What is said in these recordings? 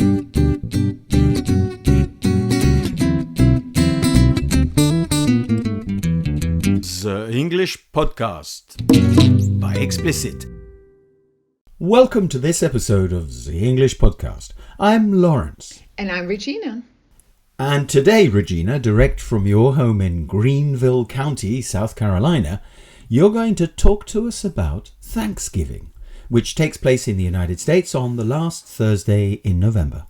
The English Podcast by Ecsplicite. Welcome to this episode of the English Podcast. I'm Lawrence. And I'm Regina. And today, Regina, direct from your home in Greenville County, South Carolina, you're going to talk to us about Thanksgiving, which takes place in the United States on the last Thursday in November.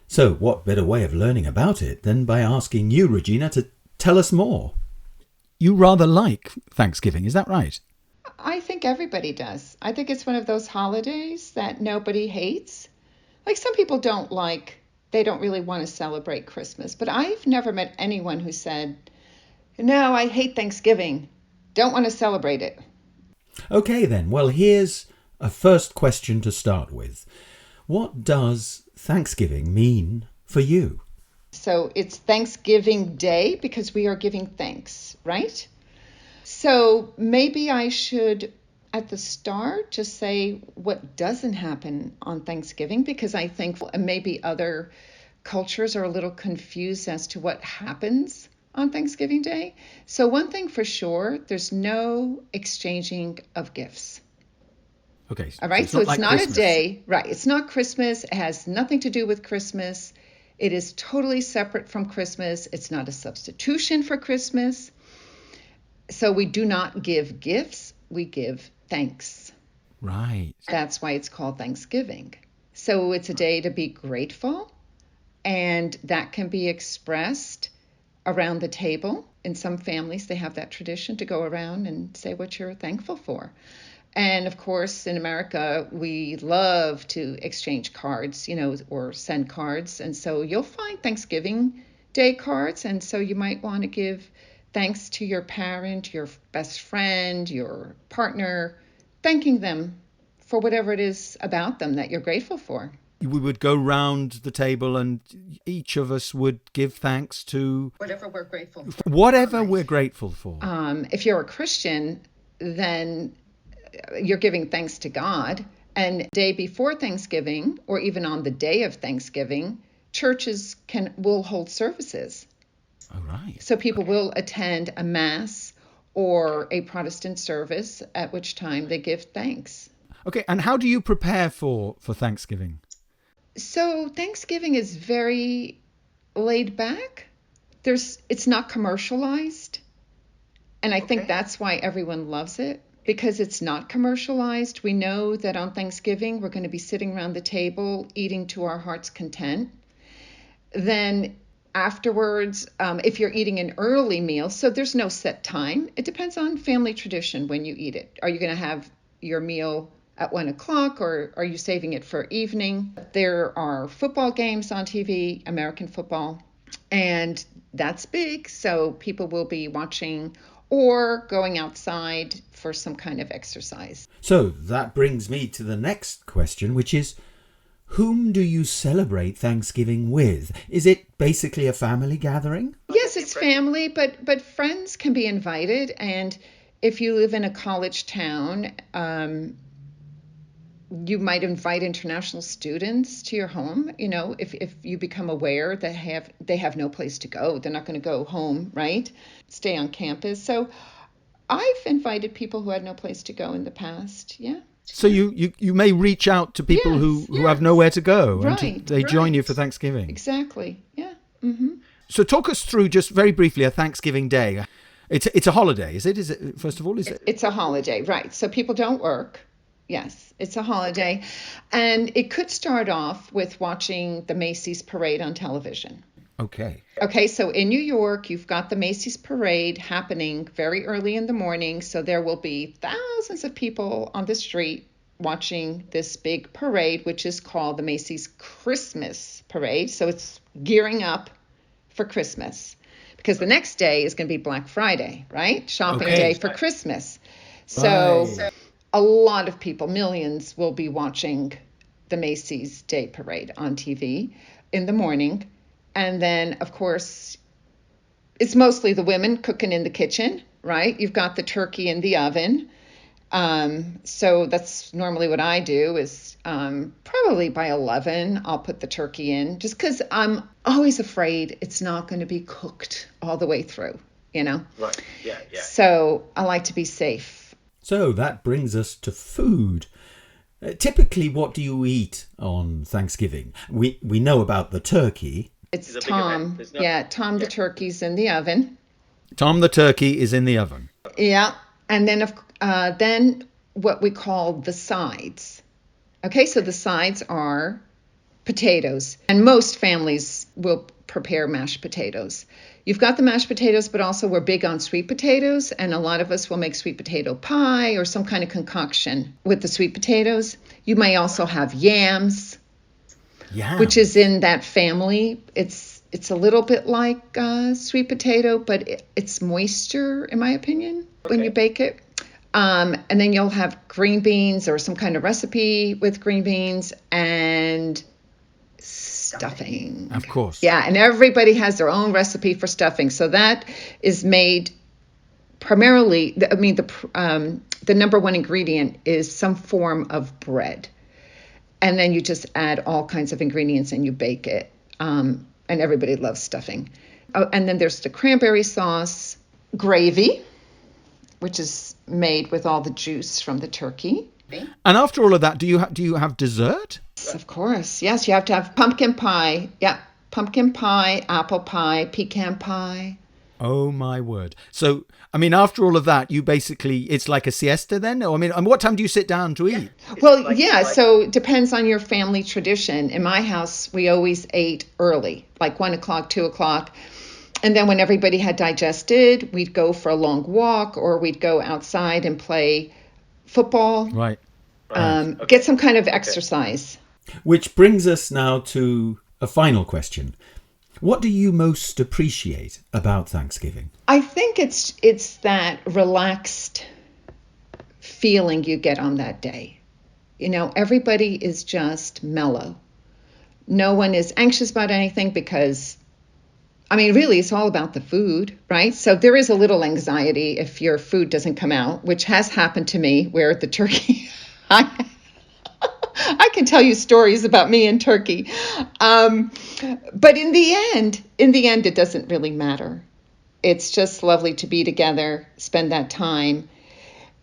So what better way of learning about it than by asking you, Regina, to tell us more? You rather like Thanksgiving, is that right? I think everybody does. I think it's one of those holidays that nobody hates. Like some people they don't really want to celebrate Christmas, but I've never met anyone who said, no, I hate Thanksgiving. Don't want to celebrate it. Okay then, well here's a first question to start with. What does Thanksgiving mean for you? So it's Thanksgiving Day because we are giving thanks, right? So maybe I should, at the start, just say what doesn't happen on Thanksgiving, because I think maybe other cultures are a little confused as to what happens on Thanksgiving Day. So one thing for sure, there's no exchanging of gifts. Okay. All right, so it's not a day, right? It's not Christmas. It has nothing to do with Christmas. It is totally separate from Christmas. It's not a substitution for Christmas. So we do not give gifts. We give thanks. Right. That's why it's called Thanksgiving. So it's a day to be grateful, and that can be expressed around the table. In some families, they have that tradition to go around and say what you're thankful for. And of course, in America, we love to exchange cards, or send cards. And so you'll find Thanksgiving Day cards. And so you might want to give thanks to your parent, your best friend, your partner, thanking them for whatever it is about them that you're grateful for. We would go round the table and each of us would give thanks to Whatever we're grateful for. Whatever we're grateful for. If you're a Christian, then you're giving thanks to God. And day before Thanksgiving, or even on the day of Thanksgiving, churches will hold services. Oh, right. So people will attend a mass or a Protestant service, at which time they give thanks. Okay, and how do you prepare for Thanksgiving? So Thanksgiving is very laid back. It's not commercialized. And I think that's why everyone loves it. Because it's not commercialized, we know that on Thanksgiving, we're going to be sitting around the table, eating to our heart's content. Then afterwards, if you're eating an early meal, so there's no set time. It depends on family tradition when you eat it. Are you going to have your meal at 1 o'clock, or are you saving it for evening? There are football games on TV, American football, and that's big. So people will be watching or going outside for some kind of exercise. So that brings me to the next question, which is, whom do you celebrate Thanksgiving with? Is it basically a family gathering? Yes, it's family, but friends can be invited. And if you live in a college town, you might invite international students to your home. If you become aware that they have no place to go, they're not going to go home, right? Stay on campus. So I've invited people who had no place to go in the past. Yeah. So you may reach out to people who have nowhere to go, right, and they join you for Thanksgiving. Exactly. Yeah. Mm-hmm. So talk us through just very briefly a Thanksgiving Day. It's a holiday, is it? Is it, first of all, is it? It's a holiday, right? So people don't work. Yes, it's a holiday. And it could start off with watching the Macy's parade on television. Okay, so in New York, you've got the Macy's parade happening very early in the morning. So there will be thousands of people on the street watching this big parade, which is called the Macy's Christmas Parade. So it's gearing up for Christmas, because the next day is going to be Black Friday, right? Shopping day for Christmas. So a lot of people, millions, will be watching the Macy's Day Parade on TV in the morning. And then, of course, it's mostly the women cooking in the kitchen, right? You've got the turkey in the oven. So that's normally what I do is probably by 11, I'll put the turkey in just because I'm always afraid it's not going to be cooked all the way through, you know? Right. Yeah. So I like to be safe. So that brings us to food. Typically, what do you eat on Thanksgiving? We know about the turkey. It's Tom. Tom the turkey's in the oven. Tom the turkey is in the oven. Yeah. And then what we call the sides. Okay, so the sides are potatoes. And most families will prepare mashed potatoes. You've got the mashed potatoes, but also we're big on sweet potatoes. And a lot of us will make sweet potato pie or some kind of concoction with the sweet potatoes. You may also have yams, which is in that family. It's a little bit like sweet potato, but it's moisture, in my opinion, when you bake it. And then you'll have green beans or some kind of recipe with green beans and stuffing. Of course. Yeah, and everybody has their own recipe for stuffing. So that is made primarily, the number one ingredient is some form of bread. And then you just add all kinds of ingredients and you bake it. And everybody loves stuffing. Oh, and then there's the cranberry sauce, gravy, which is made with all the juice from the turkey. And after all of that, do you have dessert? Of course. Yes, you have to have pumpkin pie. Yeah, pumpkin pie, apple pie, pecan pie. Oh, my word. So, after all of that, you basically, it's like a siesta then? And what time do you sit down to eat? Well, so it depends on your family tradition. In my house, we always ate early, like 1 o'clock, 2 o'clock. And then when everybody had digested, we'd go for a long walk or we'd go outside and play football. Right. Get some kind of exercise. Which brings us now to a final question. What do you most appreciate about Thanksgiving? I think it's that relaxed feeling you get on that day. You know, everybody is just mellow. No one is anxious about anything because, really, it's all about the food, right? So there is a little anxiety if your food doesn't come out, which has happened to me where the turkey, I can tell you stories about me and turkey. But in the end, it doesn't really matter. It's just lovely to be together, spend that time.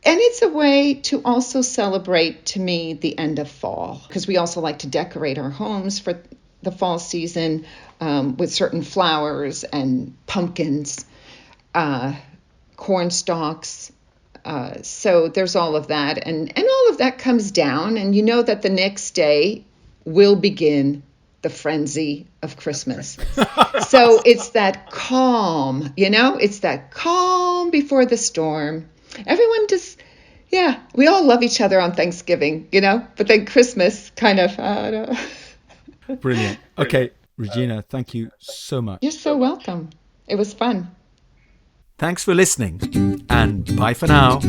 And it's a way to also celebrate, to me, the end of fall, because we also like to decorate our homes for the fall season with certain flowers and pumpkins, corn stalks. So there's all of that. And all of that comes down. And you know that the next day will begin the frenzy of Christmas. So it's that calm, it's that calm before the storm. Everyone just, we all love each other on Thanksgiving, but then Christmas kind of, Brilliant. Okay, Regina, thank you so much. You're so welcome. It was fun. Thanks for listening, and bye for now.